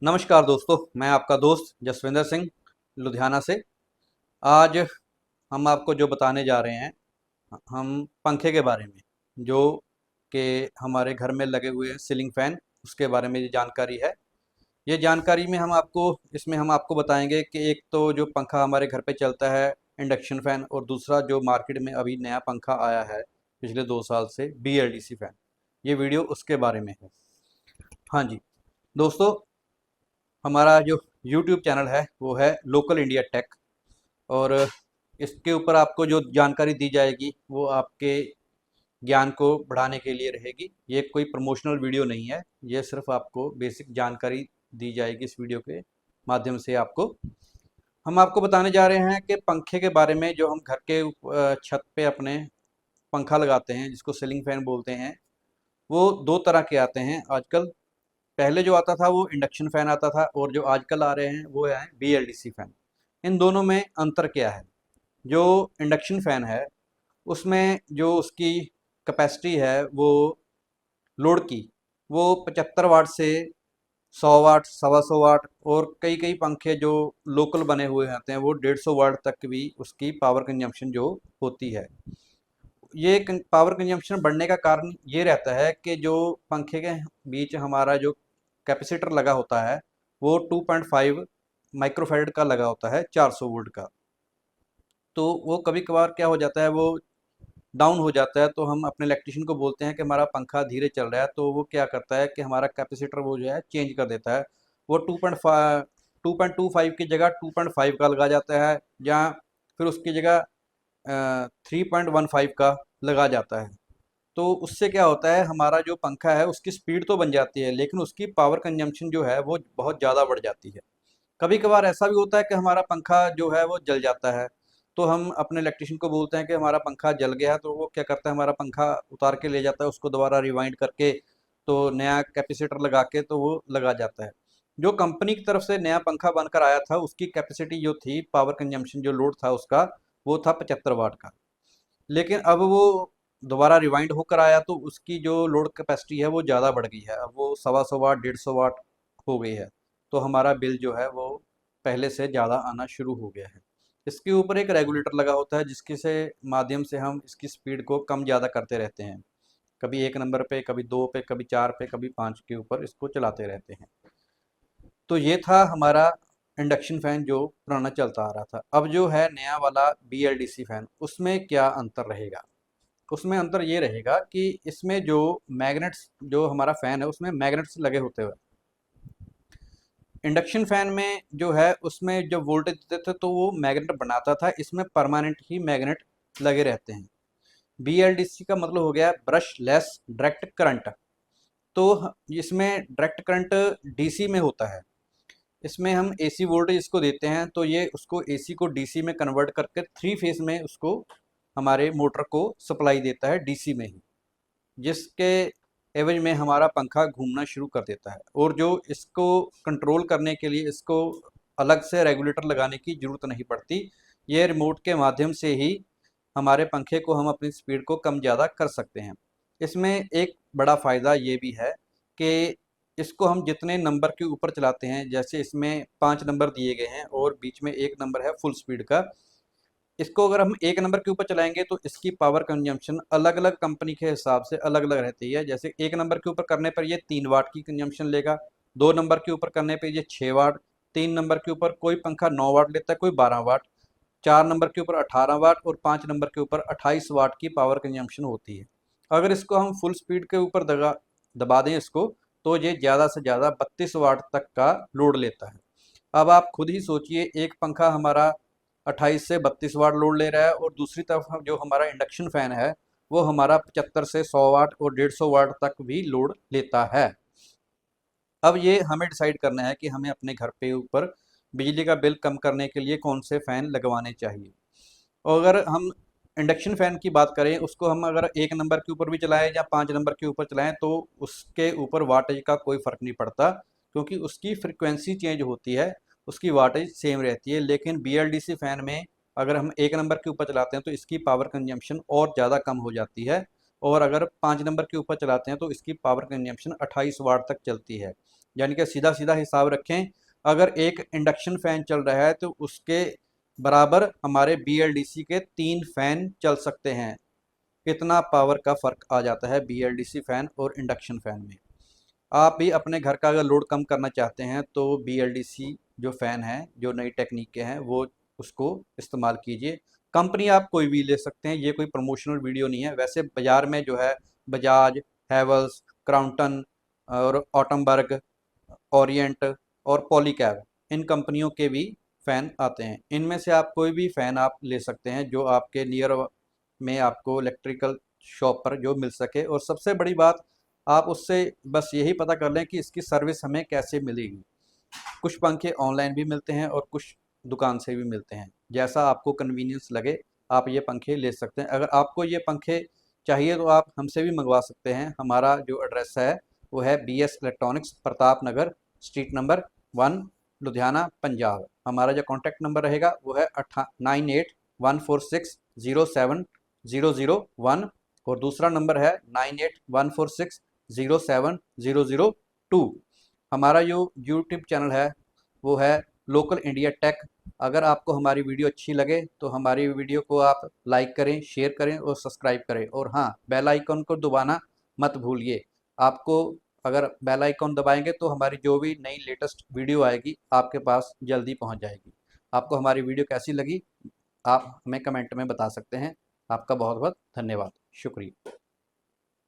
नमस्कार दोस्तों, मैं आपका दोस्त जसविंदर सिंह लुधियाना से। आज हम आपको जो बताने जा रहे हैं, हम पंखे के बारे में, जो कि हमारे घर में लगे हुए हैं सीलिंग फैन, उसके बारे में ये जानकारी है। ये जानकारी में हम आपको बताएंगे कि एक तो जो पंखा हमारे घर पे चलता है इंडक्शन फैन, और दूसरा जो मार्केट में अभी नया पंखा आया है पिछले 2 साल से, BLDC फैन। ये वीडियो उसके बारे में है। हाँ जी दोस्तों, हमारा जो YouTube चैनल है वो है लोकल इंडिया टेक, और इसके ऊपर आपको जो जानकारी दी जाएगी वो आपके ज्ञान को बढ़ाने के लिए रहेगी। ये कोई प्रमोशनल वीडियो नहीं है, ये सिर्फ आपको बेसिक जानकारी दी जाएगी इस वीडियो के माध्यम से। हम आपको बताने जा रहे हैं कि पंखे के बारे में। जो हम घर के छत पे अपने पंखा लगाते हैं, जिसको सीलिंग फैन बोलते हैं, वो दो तरह के आते हैं आजकल। पहले जो आता था वो इंडक्शन फैन आता था, और जो आजकल आ रहे हैं वो है BLDC फैन। इन दोनों में अंतर क्या है? जो इंडक्शन फैन है उसमें जो उसकी कैपेसिटी है, वो लोड की, वो 75 वाट से 100 वाट, 125 वाट, और कई कई पंखे जो लोकल बने हुए आते हैं वो 150 वाट तक भी उसकी पावर कंजम्पशन जो होती है। ये पावर कंजम्पशन बढ़ने का कारण ये रहता है कि जो पंखे के बीच हमारा जो कैपेसिटर लगा होता है वो 2.5 माइक्रोफैरड का लगा होता है, 400 वोल्ट का। तो वो कभी कभार क्या हो जाता है, वो डाउन हो जाता है, तो हम अपने इलेक्ट्रिशियन को बोलते हैं कि हमारा पंखा धीरे चल रहा है। तो वो क्या करता है कि हमारा कैपेसिटर वो जो है चेंज कर देता है। वो 2.25 की जगह 2.5 का लगा जाता है, या फिर उसकी जगह 3.15 का लगा जाता है। तो उससे क्या होता है, हमारा जो पंखा है उसकी स्पीड तो बन जाती है, लेकिन उसकी पावर कंजम्पशन जो है वो बहुत ज़्यादा बढ़ जाती है। कभी कभार ऐसा भी होता है कि हमारा पंखा जो है वो जल जाता है। तो हम अपने इलेक्ट्रिशियन को बोलते हैं कि हमारा पंखा जल गया है। तो वो क्या करता है, हमारा पंखा उतार के ले जाता है, उसको दोबारा रिवाइंड करके, तो नया कैपेसिटर लगा के तो वो लगा जाता है। जो कंपनी की तरफ से नया पंखा बनकर आया था उसकी कैपेसिटी जो थी, पावर कंजम्पशन जो लोड था उसका, वो था 75 वाट का। लेकिन अब वो दोबारा रिवाइंड होकर आया तो उसकी जो लोड कैपेसिटी है वो ज़्यादा बढ़ गई है। अब वो 125 वाट, 150 वाट हो गई है। तो हमारा बिल जो है वो पहले से ज़्यादा आना शुरू हो गया है। इसके ऊपर एक रेगुलेटर लगा होता है, जिसके से माध्यम से हम इसकी स्पीड को कम ज़्यादा करते रहते हैं। कभी 1 नंबर पे, कभी 2 पे, कभी 4 पे, कभी 5 के ऊपर इसको चलाते रहते हैं। तो ये था हमारा इंडक्शन फैन जो पुराना चलता आ रहा था। अब जो है नया वाला BLDC फैन, उसमें क्या अंतर रहेगा? उसमें अंतर ये रहेगा कि इसमें जो मैग्नेट्स, जो हमारा फैन है उसमें मैग्नेट्स लगे होते हैं। इंडक्शन फैन में जो है उसमें जो वोल्टेज देते थे तो वो मैग्नेट बनाता था, इसमें परमानेंट ही मैग्नेट लगे रहते हैं। BLDC का मतलब हो गया ब्रश लेस डायरेक्ट करंट। तो इसमें डायरेक्ट करंट DC में होता है। इसमें हम AC वोल्टेज इसको देते हैं, तो ये उसको AC को DC में कन्वर्ट करके 3 फेज में उसको हमारे मोटर को सप्लाई देता है DC में ही, जिसके एवज में हमारा पंखा घूमना शुरू कर देता है। और जो इसको कंट्रोल करने के लिए इसको अलग से रेगुलेटर लगाने की ज़रूरत नहीं पड़ती। ये रिमोट के माध्यम से ही हमारे पंखे को हम अपनी स्पीड को कम ज़्यादा कर सकते हैं। इसमें एक बड़ा फ़ायदा ये भी है कि इसको हम जितने नंबर के ऊपर चलाते हैं, जैसे इसमें 5 नंबर दिए गए हैं और बीच में 1 नंबर है फुल स्पीड का। इसको अगर हम 1 नंबर के ऊपर चलाएंगे तो इसकी पावर कंजम्पशन अलग अलग कंपनी के हिसाब से अलग अलग रहती है। जैसे 1 नंबर के ऊपर करने पर ये 3 वाट की कंजम्पशन लेगा, 2 नंबर के ऊपर करने पर ये 6 वाट, 3 नंबर के ऊपर कोई पंखा 9 वाट लेता है, कोई 12 वाट, 4 नंबर के ऊपर 18 वाट, और 5 नंबर के ऊपर 28 वाट की पावर कंजम्पशन होती है। अगर इसको हम फुल स्पीड के ऊपर दबा दबा दें इसको, तो ये ज़्यादा से ज़्यादा 32 वाट तक का लोड लेता है। अब आप खुद ही सोचिए, एक पंखा हमारा 28 से 32 वाट लोड ले रहा है, और दूसरी तरफ जो हमारा इंडक्शन फैन है वो हमारा 75 से 100 वाट और 150 वाट तक भी लोड लेता है। अब ये हमें डिसाइड करना है कि हमें अपने घर पे ऊपर बिजली का बिल कम करने के लिए कौन से फ़ैन लगवाने चाहिए। और अगर हम इंडक्शन फ़ैन की बात करें, उसको हम अगर 1 नंबर के ऊपर भी चलाएं या 5 नंबर के ऊपर चलाएं तो उसके ऊपर वाटेज का कोई फ़र्क नहीं पड़ता, क्योंकि उसकी फ्रिक्वेंसी चेंज होती है, उसकी वाटेज सेम रहती है। लेकिन BLDC फ़ैन में अगर हम 1 नंबर के ऊपर चलाते हैं तो इसकी पावर कंजम्पशन और ज़्यादा कम हो जाती है, और अगर 5 नंबर के ऊपर चलाते हैं तो इसकी पावर कंजम्पशन 28 वाट तक चलती है। यानी कि सीधा सीधा हिसाब रखें, अगर एक इंडक्शन फ़ैन चल रहा है तो उसके बराबर हमारे BLDC के 3 फ़ैन चल सकते हैं। इतना पावर का फ़र्क आ जाता है BLDC फ़ैन और इंडक्शन फ़ैन में। आप भी अपने घर का अगर लोड कम करना चाहते हैं तो BLDC जो फ़ैन है, जो नई टेक्निक के हैं, वो उसको इस्तेमाल कीजिए। कंपनी आप कोई भी ले सकते हैं, ये कोई प्रमोशनल वीडियो नहीं है। वैसे बाज़ार में जो है बजाज, हैवेल्स, क्राउंटन और ऑटमबर्ग, ओरिएंट और पॉलीकैब, इन कंपनियों के भी फ़ैन आते हैं। इनमें से आप कोई भी फ़ैन आप ले सकते हैं जो आपके नियर में आपको इलेक्ट्रिकल शॉप पर जो मिल सके। और सबसे बड़ी बात, आप उससे बस यही पता कर लें कि इसकी सर्विस हमें कैसे मिलेगी। कुछ पंखे ऑनलाइन भी मिलते हैं और कुछ दुकान से भी मिलते हैं। जैसा आपको कन्वीनियंस लगे आप ये पंखे ले सकते हैं। अगर आपको ये पंखे चाहिए तो आप हमसे भी मंगवा सकते हैं। हमारा जो एड्रेस है वो है BS electronics, Pratap Nagar, street number 1, Ludhiana, Punjab. हमारा जो कॉन्टैक्ट नंबर रहेगा वो है 9814607001, और दूसरा नंबर है 9814607002। हमारा जो यूट्यूब चैनल है वो है लोकल इंडिया टेक। अगर आपको हमारी वीडियो अच्छी लगे तो हमारी वीडियो को आप लाइक करें, शेयर करें और सब्सक्राइब करें। और हाँ, बेल आइकन को दबाना मत भूलिए। आपको अगर बेल आइकन दबाएंगे तो हमारी जो भी नई लेटेस्ट वीडियो आएगी आपके पास जल्दी पहुंच जाएगी। आपको हमारी वीडियो कैसी लगी आप हमें कमेंट में बता सकते हैं। आपका बहुत बहुत धन्यवाद, शुक्रिया।